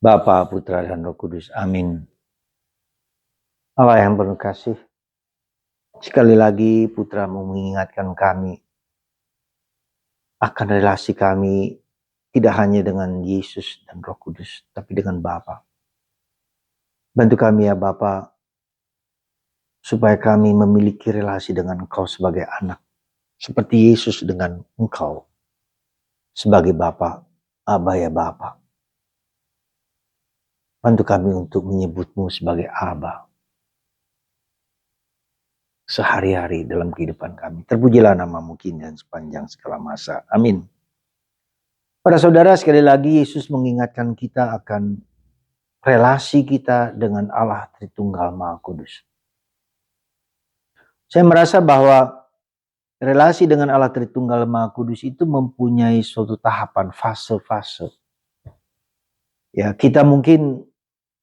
Bapa, Putra, dan Roh Kudus. Amin. Allah yang penuh kasih, sekali lagi Putra-Mu mengingatkan kami akan relasi kami tidak hanya dengan Yesus dan Roh Kudus, tapi dengan Bapa. Bantu kami ya Bapa, supaya kami memiliki relasi dengan Engkau sebagai anak, seperti Yesus dengan Engkau sebagai Bapa, Aba ya Bapa. Bantu kami untuk menyebut-Mu sebagai Aba sehari-hari dalam kehidupan kami. Terpujilah nama-Mu kini dan sepanjang segala masa. Amin. Para saudara, sekali lagi Yesus mengingatkan kita akan relasi kita dengan Allah Tritunggal Maha Kudus. Saya merasa bahwa relasi dengan Allah Tritunggal Maha Kudus itu mempunyai suatu tahapan, fase-fase. Ya, kita mungkin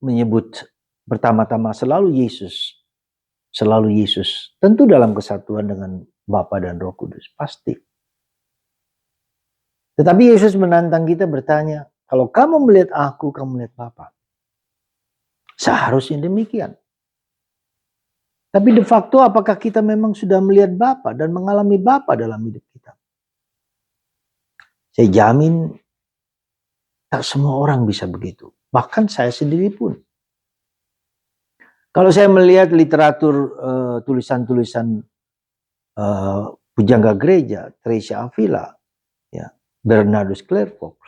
menyebut pertama-tama selalu Yesus. Selalu Yesus. Tentu dalam kesatuan dengan Bapa dan Roh Kudus, pasti. Tetapi Yesus menantang kita bertanya, kalau kamu melihat aku, kamu melihat Bapa. Seharusnya demikian. Tapi de facto apakah kita memang sudah melihat Bapa dan mengalami Bapa dalam hidup kita? Saya jamin tak semua orang bisa begitu. Bahkan saya sendiri pun. Kalau saya melihat literatur tulisan-tulisan pujangga gereja, Teresa Avila, ya, Bernardus Clairvaux,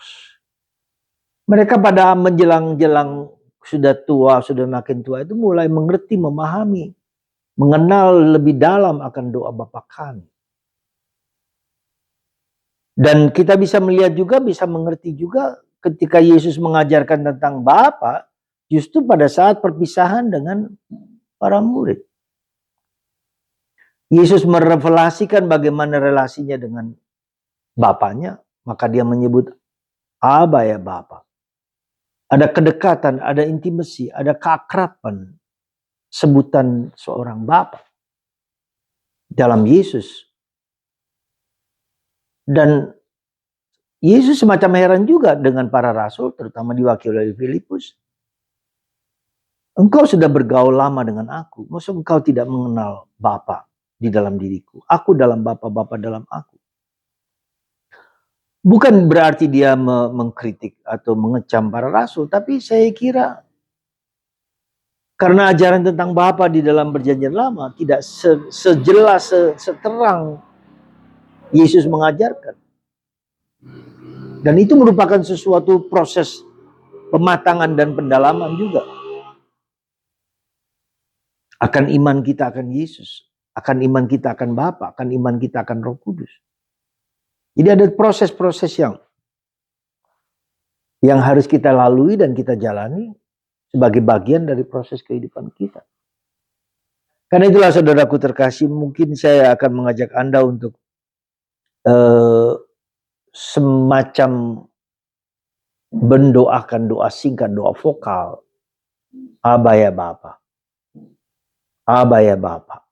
mereka pada menjelang-jelang sudah tua, sudah makin tua itu mulai mengerti, memahami, mengenal lebih dalam akan doa Bapa kami. Dan kita bisa melihat juga, bisa mengerti juga ketika Yesus mengajarkan tentang Bapa, justru pada saat perpisahan dengan para murid. Yesus merevelasikan bagaimana relasinya dengan Bapanya, maka dia menyebut Aba ya Bapa. Ada kedekatan, ada intimasi, ada keakraban, sebutan seorang Bapa dalam Yesus. Dan Yesus semacam heran juga dengan para rasul, terutama diwakili oleh Filipus. Engkau sudah bergaul lama dengan aku, maksud engkau tidak mengenal Bapa di dalam diriku. Aku dalam Bapa, Bapa dalam aku. Bukan berarti dia mengkritik atau mengecam para rasul, tapi saya kira karena ajaran tentang Bapa di dalam perjanjian lama tidak sejelas, seterang Yesus mengajarkan. Dan itu merupakan sesuatu proses pematangan dan pendalaman juga. Akan iman kita akan Yesus, akan iman kita akan Bapa, akan iman kita akan Roh Kudus. Jadi ada proses-proses yang harus kita lalui dan kita jalani sebagai bagian dari proses kehidupan kita. Karena itulah saudaraku terkasih, mungkin saya akan mengajak Anda untuk semacam mendoakan doa singkat, doa vokal. Aba ya Bapa. Aba ya Bapa.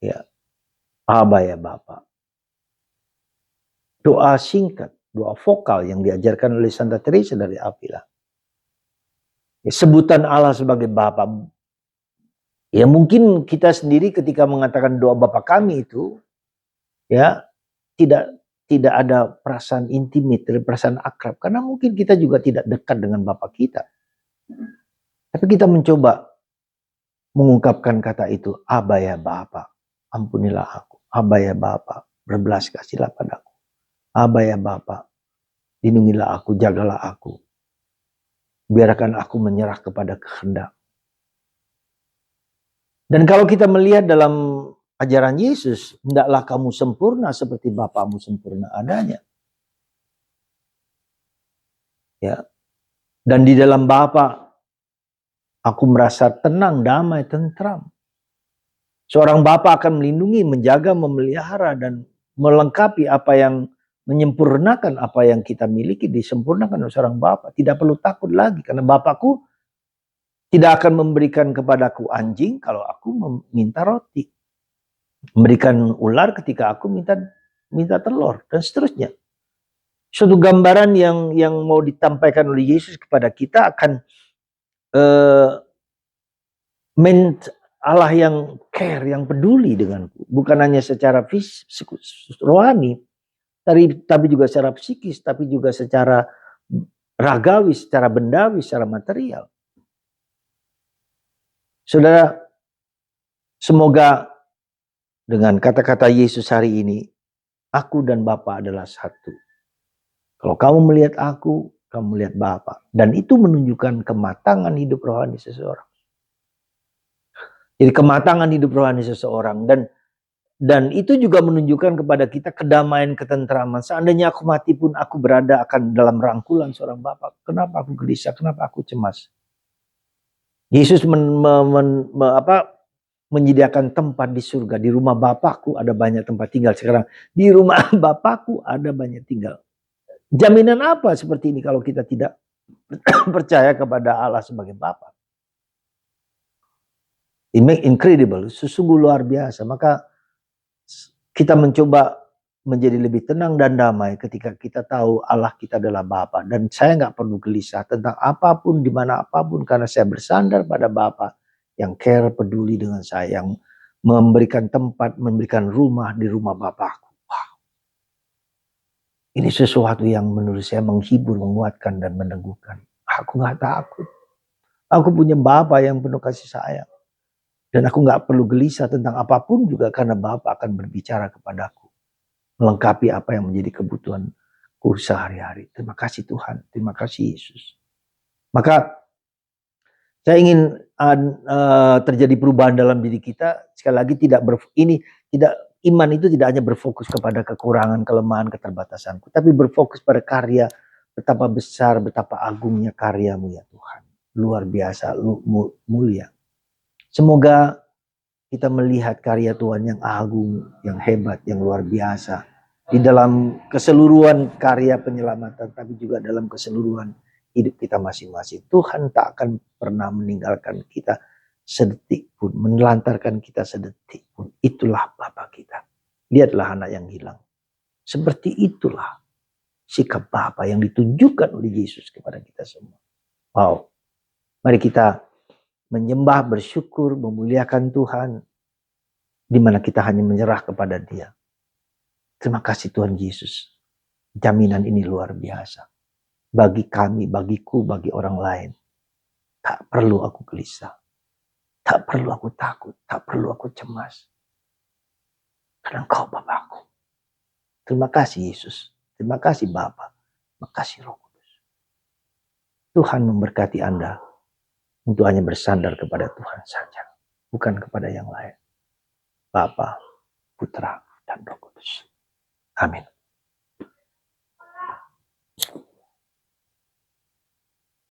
Ya. Aba ya Bapa. Doa singkat, doa vokal yang diajarkan oleh Santa Teresa dari Avila. Ya, sebutan Allah sebagai Bapa. Ya mungkin kita sendiri ketika mengatakan doa Bapa kami itu, ya tidak ada perasaan intimate, perasaan akrab. Karena mungkin kita juga tidak dekat dengan Bapa kita. Tapi kita mencoba mengungkapkan kata itu, Aba ya Bapa, ampunilah aku. Aba ya Bapa, berbelas kasihlah padaku. Aba ya Bapa, lindungilah aku, jagalah aku. Biarkan aku menyerah kepada kehendak. Dan kalau kita melihat dalam ajaran Yesus, hendaklah kamu sempurna seperti Bapamu sempurna adanya. Ya. Dan di dalam Bapa, aku merasa tenang, damai, tentram. Seorang Bapa akan melindungi, menjaga, memelihara, dan melengkapi apa yang menyempurnakan apa yang kita miliki, disempurnakan oleh seorang Bapa. Tidak perlu takut lagi, karena Bapakku tidak akan memberikan kepadaku anjing kalau aku meminta roti. Memberikan ular ketika aku minta telur, dan seterusnya. Suatu gambaran yang mau ditampaikan oleh Yesus kepada kita akan Allah yang care, yang peduli denganku. Bukan hanya secara fisik, rohani, tapi juga secara psikis, tapi juga secara ragawi, secara bendawi, secara material. Saudara, semoga dengan kata-kata Yesus hari ini, aku dan Bapa adalah satu. Kalau kamu melihat aku, kamu melihat Bapa. Dan itu menunjukkan kematangan hidup rohani seseorang. Jadi kematangan hidup rohani seseorang. Dan itu juga menunjukkan kepada kita kedamaian, ketentraman. Seandainya aku mati pun aku berada akan dalam rangkulan seorang Bapa. Kenapa aku gelisah? Kenapa aku cemas? Yesus menyediakan tempat di surga. Di rumah Bapakku ada banyak tempat tinggal. Sekarang di rumah Bapakku ada banyak tinggal. Jaminan apa seperti ini kalau kita tidak percaya kepada Allah sebagai Bapa? Incredible, sesungguh luar biasa. Maka kita mencoba menjadi lebih tenang dan damai ketika kita tahu Allah kita adalah Bapa. Dan saya nggak perlu gelisah tentang apapun, di mana apapun, karena saya bersandar pada Bapa yang care, peduli dengan saya, yang memberikan tempat, memberikan rumah di rumah Bapakku. Wow. Ini sesuatu yang menurut saya menghibur, menguatkan, dan meneguhkan. Aku nggak takut. Aku punya Bapa yang penuh kasih sayang. Dan aku nggak perlu gelisah tentang apapun juga karena Bapa akan berbicara kepadaku. Melengkapi apa yang menjadi kebutuhanku sehari-hari. Terima kasih Tuhan. Terima kasih Yesus. Maka saya ingin terjadi perubahan dalam diri kita. Sekali lagi iman itu tidak hanya berfokus kepada kekurangan, kelemahan, keterbatasanku. Tapi berfokus pada karya. Betapa besar, betapa agungnya karyamu ya Tuhan. Luar biasa, mulia. Semoga kita melihat karya Tuhan yang agung, yang hebat, yang luar biasa. Di dalam keseluruhan karya penyelamatan, tapi juga dalam keseluruhan hidup kita masing-masing. Tuhan tak akan pernah meninggalkan kita sedetik pun, menelantarkan kita sedetik pun. Itulah Bapa kita. Lihatlah anak yang hilang. Seperti itulah sikap Bapa yang ditunjukkan oleh Yesus kepada kita semua. Wow. Mari kita menyembah, bersyukur, memuliakan Tuhan, di mana kita hanya menyerah kepada Dia. Terima kasih Tuhan Yesus. Jaminan ini luar biasa. Bagi kami, bagiku, bagi orang lain. Tak perlu aku gelisah. Tak perlu aku takut. Tak perlu aku cemas. Karena Engkau Bapakku. Terima kasih Yesus. Terima kasih Bapa. Terima kasih Roh Kudus. Tuhan memberkati Anda untuk hanya bersandar kepada Tuhan saja. Bukan kepada yang lain. Bapa, Putra, dan Roh Kudus. Amin.